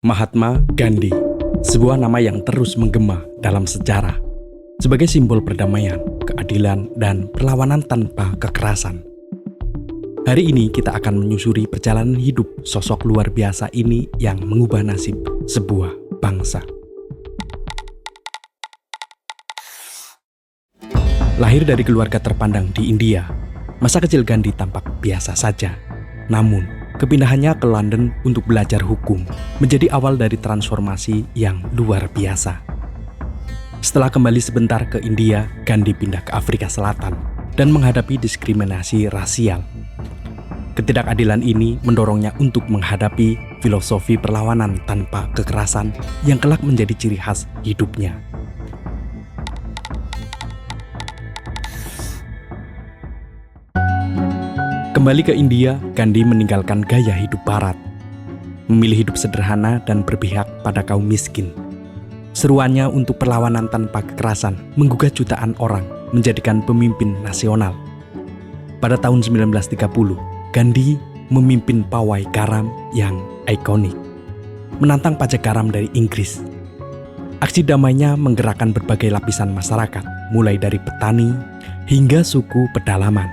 Mahatma Gandhi, sebuah nama yang terus menggema dalam sejarah sebagai simbol perdamaian, keadilan, dan perlawanan tanpa kekerasan. Hari ini kita akan menyusuri perjalanan hidup sosok luar biasa ini yang mengubah nasib sebuah bangsa. Lahir dari keluarga terpandang di India, masa kecil Gandhi tampak biasa saja. Namun, kepindahannya ke London untuk belajar hukum menjadi awal dari transformasi yang luar biasa. Setelah kembali sebentar ke India, Gandhi pindah ke Afrika Selatan dan menghadapi diskriminasi rasial. Ketidakadilan ini mendorongnya untuk menghadapi filosofi perlawanan tanpa kekerasan yang kelak menjadi ciri khas hidupnya. Kembali ke India, Gandhi meninggalkan gaya hidup barat, memilih hidup sederhana dan berpihak pada kaum miskin. Seruannya untuk perlawanan tanpa kekerasan menggugah jutaan orang menjadikan pemimpin nasional. Pada tahun 1930, Gandhi memimpin pawai garam yang ikonik, menantang pajak garam dari Inggris. Aksi damainya menggerakkan berbagai lapisan masyarakat, mulai dari petani hingga suku pedalaman.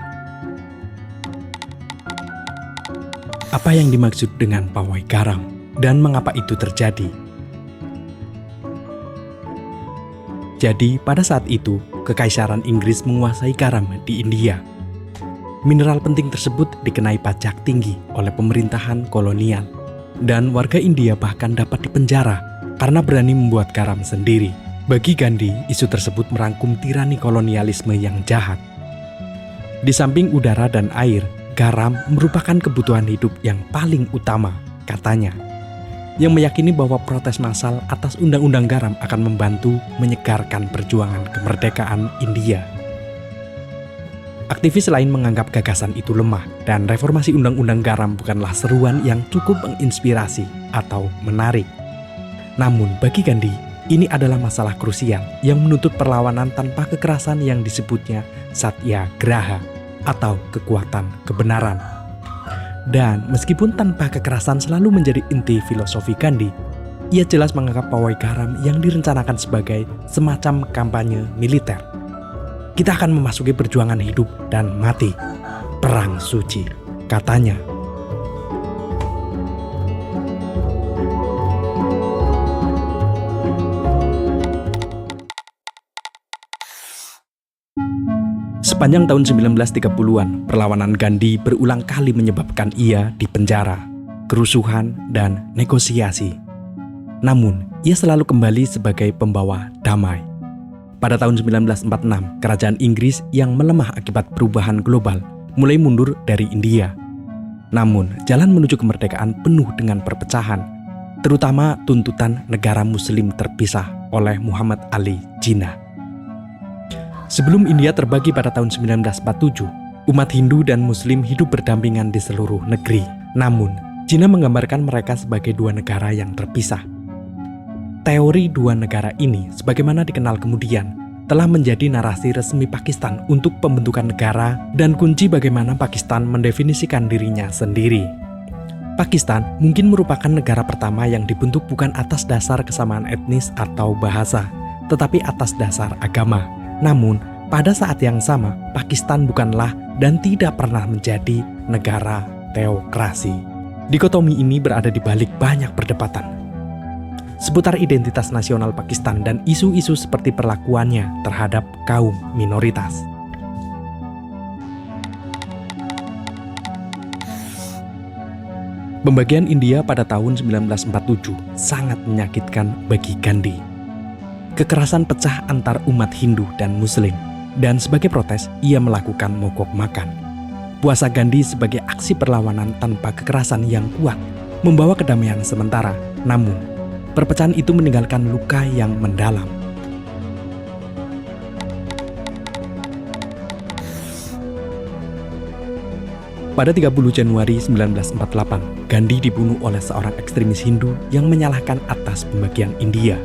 Apa yang dimaksud dengan pawai garam dan mengapa itu terjadi? Jadi, pada saat itu, Kekaisaran Inggris menguasai garam di India. Mineral penting tersebut dikenai pajak tinggi oleh pemerintahan kolonial, dan warga India bahkan dapat dipenjara karena berani membuat garam sendiri. Bagi Gandhi, isu tersebut merangkum tirani kolonialisme yang jahat. Di samping udara dan air, garam merupakan kebutuhan hidup yang paling utama, katanya, yang meyakini bahwa protes massal atas undang-undang garam akan membantu menyegarkan perjuangan kemerdekaan India. Aktivis lain menganggap gagasan itu lemah dan reformasi undang-undang garam bukanlah seruan yang cukup menginspirasi atau menarik. Namun bagi Gandhi, ini adalah masalah krusial yang menuntut perlawanan tanpa kekerasan yang disebutnya Satyagraha atau kekuatan kebenaran. Dan meskipun tanpa kekerasan selalu menjadi inti filosofi Gandhi, ia jelas menganggap pawai garam yang direncanakan sebagai semacam kampanye militer. Kita akan memasuki perjuangan hidup dan mati, perang suci, katanya. Sepanjang tahun 1930-an, perlawanan Gandhi berulang kali menyebabkan ia dipenjara, kerusuhan, dan negosiasi. Namun, ia selalu kembali sebagai pembawa damai. Pada tahun 1946, kerajaan Inggris yang melemah akibat perubahan global mulai mundur dari India. Namun, jalan menuju kemerdekaan penuh dengan perpecahan, terutama tuntutan negara Muslim terpisah oleh Muhammad Ali Jinnah. Sebelum India terbagi pada tahun 1947, umat Hindu dan Muslim hidup berdampingan di seluruh negeri. Namun, Jinnah menggambarkan mereka sebagai dua negara yang terpisah. Teori dua negara ini, sebagaimana dikenal kemudian, telah menjadi narasi resmi Pakistan untuk pembentukan negara dan kunci bagaimana Pakistan mendefinisikan dirinya sendiri. Pakistan mungkin merupakan negara pertama yang dibentuk bukan atas dasar kesamaan etnis atau bahasa, tetapi atas dasar agama. Namun, pada saat yang sama, Pakistan bukanlah dan tidak pernah menjadi negara teokrasi. Dikotomi ini berada di balik banyak perdebatan seputar identitas nasional Pakistan dan isu-isu seperti perlakuannya terhadap kaum minoritas. Pembagian India pada tahun 1947 sangat menyakitkan bagi Gandhi. Kekerasan pecah antar umat Hindu dan Muslim, dan sebagai protes, ia melakukan mogok makan. Puasa Gandhi sebagai aksi perlawanan tanpa kekerasan yang kuat, membawa kedamaian sementara. Namun, perpecahan itu meninggalkan luka yang mendalam. Pada 30 Januari 1948, Gandhi dibunuh oleh seorang ekstremis Hindu yang menyalahkan atas pembagian India.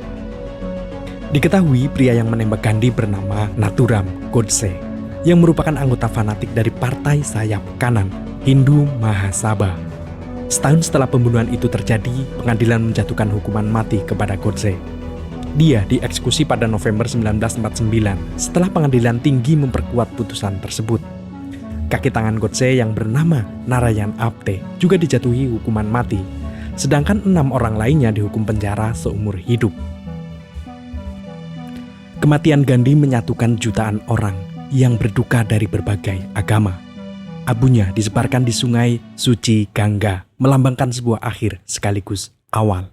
Diketahui pria yang menembak Gandhi bernama Nathuram Godse, yang merupakan anggota fanatik dari partai sayap kanan Hindu Mahasabha. Setahun setelah pembunuhan itu terjadi, pengadilan menjatuhkan hukuman mati kepada Godse. Dia dieksekusi pada November 1949 setelah pengadilan tinggi memperkuat putusan tersebut. Kaki tangan Godse yang bernama Narayan Apte juga dijatuhi hukuman mati, sedangkan 6 orang lainnya dihukum penjara seumur hidup. Kematian Gandhi menyatukan jutaan orang yang berduka dari berbagai agama. Abunya disebarkan di sungai suci Gangga, melambangkan sebuah akhir sekaligus awal.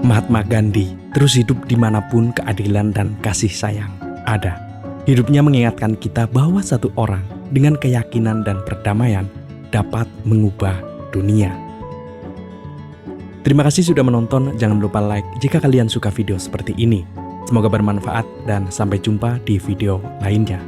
Mahatma Gandhi terus hidup dimanapun keadilan dan kasih sayang ada. Hidupnya mengingatkan kita bahwa satu orang dengan keyakinan dan perdamaian dapat mengubah dunia. Terima kasih sudah menonton, jangan lupa like jika kalian suka video seperti ini. Semoga bermanfaat dan sampai jumpa di video lainnya.